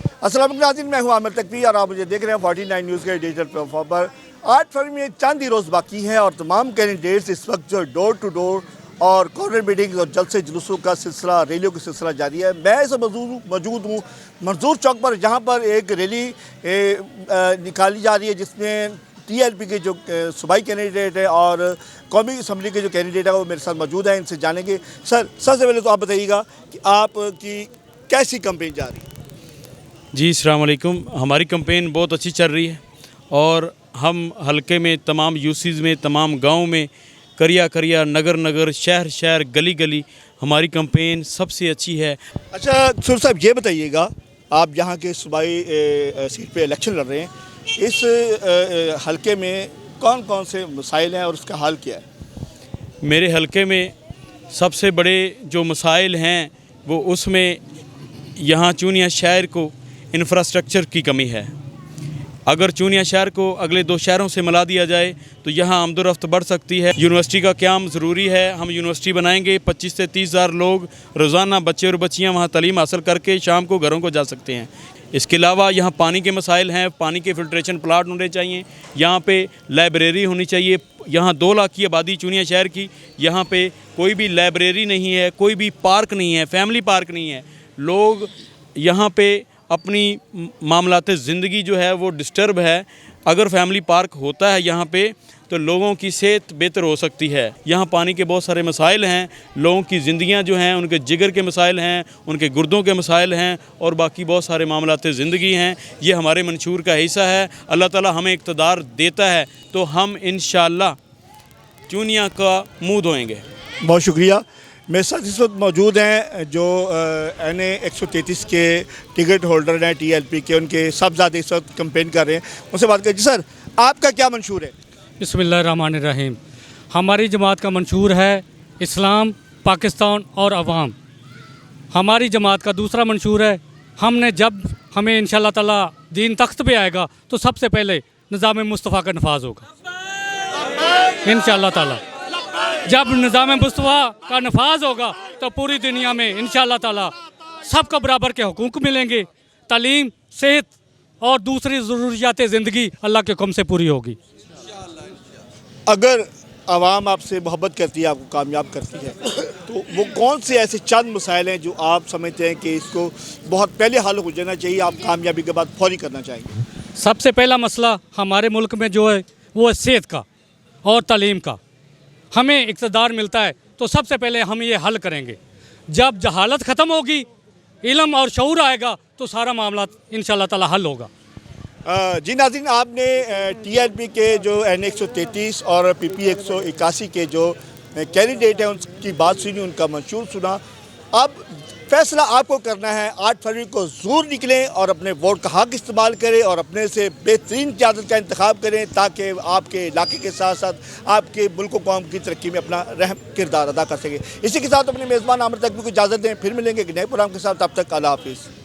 अस्सलाम वालेकुम नाज़रीन, मैं हूं आमिर तकवी और आप मुझे देख रहे हैं 49 न्यूज़ के डिजिटल प्लेटफॉर्म पर। 8 फरवरी में चंद ही रोज़ बाकी हैं और तमाम कैंडिडेट्स इस वक्त जो डोर टू डोर और कॉर्नर मीटिंग्स और जलसे जुलूसों का सिलसिला, रैलियों का सिलसिला जारी है। मैं इस मौजूद हूँ मंजूर चौक पर, जहाँ पर एक रैली निकाली जा रही है जिसमें TLP के जो सूबाई कैंडिडेट है और कौमी असम्बली के जो कैंडिडेट है वो मेरे साथ मौजूद हैं। इनसे जानेंगे। सर, सबसे पहले तो आप बताइएगा कि आपकी कैसी कैंपेन जा रही है? जी अस्सलाम वालेकुम। हमारी कैंपेन बहुत अच्छी चल रही है और हम हलके में तमाम यूसीज़ में, तमाम गाँव में, करिया करिया, नगर नगर, शहर शहर, गली गली हमारी कैंपेन सबसे अच्छी है। अच्छा सुर साहब, ये बताइएगा, आप यहाँ के सूबाई सीट पे इलेक्शन लड़ रहे हैं, इस हलके में कौन कौन से मसाइल हैं और उसका हल क्या है? मेरे हलके में सबसे बड़े जो मसाइल हैं वो उसमें यहाँ चूनिया शहर को इंफ्रास्ट्रक्चर की कमी है। अगर चूनिया शहर को अगले 2 शहरों से मिला दिया जाए तो यहाँ आमदोरफ्त बढ़ सकती है। यूनिवर्सिटी का क़याम ज़रूरी है। हम यूनिवर्सिटी बनाएंगे, 25 से 30 हज़ार लोग रोज़ाना, बच्चे और बच्चियाँ वहाँ तालीम हासिल करके शाम को घरों को जा सकते हैं। इसके अलावा यहाँ पानी के मसाइल हैं, पानी के फ़िल्ट्रेशन प्लांट होने चाहिए, यहाँ पे लाइब्रेरी होनी चाहिए। यहाँ 2 लाख की आबादी चूनिया शहर की, यहाँ पे कोई भी लाइब्रेरी नहीं है, कोई भी पार्क नहीं है, फैमिली पार्क नहीं है। लोग यहाँ पे अपनी मामलाते ज़िंदगी जो है वो डिस्टर्ब है। अगर फैमिली पार्क होता है यहाँ पे तो लोगों की सेहत बेहतर हो सकती है। यहाँ पानी के बहुत सारे मसाइल हैं, लोगों की ज़िंदगियाँ जो हैं उनके जिगर के मसाइल हैं, उनके गुर्दों के मसाइल हैं और बाकी बहुत सारे मामलाते ज़िंदगी हैं। ये हमारे मंशूर का हिस्सा है। अल्लाह ताला हमें इक़्तिदार देता है तो हम इंशाअल्लाह चूनिया का मुँह धोएँगे। बहुत शुक्रिया। मेरे साथ इस वक्त मौजूद हैं जो NA 133 के टिकट होल्डर हैं TLP के, उनके साहबजादे इस वक्त कैंपेन कर रहे हैं, उनसे बात करें। जी सर, आपका क्या मंशूर है? बिस्मिल्लाहिर्रहमानिर्रहीम। हमारी जमात का मंशूर है इस्लाम, पाकिस्तान और अवाम। हमारी जमात का दूसरा मंशूर है, हमने जब हमें इंशाअल्लाह ताला दीन तख्त पे आएगा तो सबसे पहले निज़ाम मुस्तफ़ा का नफाज होगा इंशाअल्लाह ताला। जब निज़ाम मुस्तफ़ा का नफाज होगा तो पूरी दुनिया में इंशाअल्लाह ताला सबको बराबर के हुकूक मिलेंगे। तालीम, सेहत और दूसरी ज़रूरियात ज़िंदगी अल्लाह के हुक्म से पूरी होगी। अगर आवाम आपसे मोहब्बत करती है, आपको कामयाब करती है, तो वो कौन से ऐसे चंद मसाइल हैं जो आप समझते हैं कि इसको बहुत पहले हल हो जाना चाहिए, आप कामयाबी के बाद फौरी करना चाहेंगे? सबसे पहला मसला हमारे मुल्क में जो है वो है सेहत का और तालीम का। हमें इक़्तिदार मिलता है तो सबसे पहले हम ये हल करेंगे। जब जहालत ख़त्म होगी, इल्म और शऊर आएगा तो सारा मामला इंशाअल्लाह ताला हल होगा। जी नाज़रीन, आपने TLP के जो NA 133 और PP 181 के जो कैंडिडेट हैं उनकी बात सुनी, उनका मंशूर सुना। अब फैसला आपको करना है। 8 फरवरी को ज़रूर निकलें और अपने वोट का हक़ इस्तेमाल करें और अपने से बेहतरीन क़यादत का इंतखाब करें ताकि आपके इलाके के साथ साथ आपके मुल्क कौम की तरक्की में अपना रहम किरदार अदा कर सकें। इसी के साथ अपने मेज़बान आमिर तकवी को इजाज़त दें। फिर मिलेंगे एक नए प्रोग्राम के साथ। तब तक अल्लाह हाफ़िज़।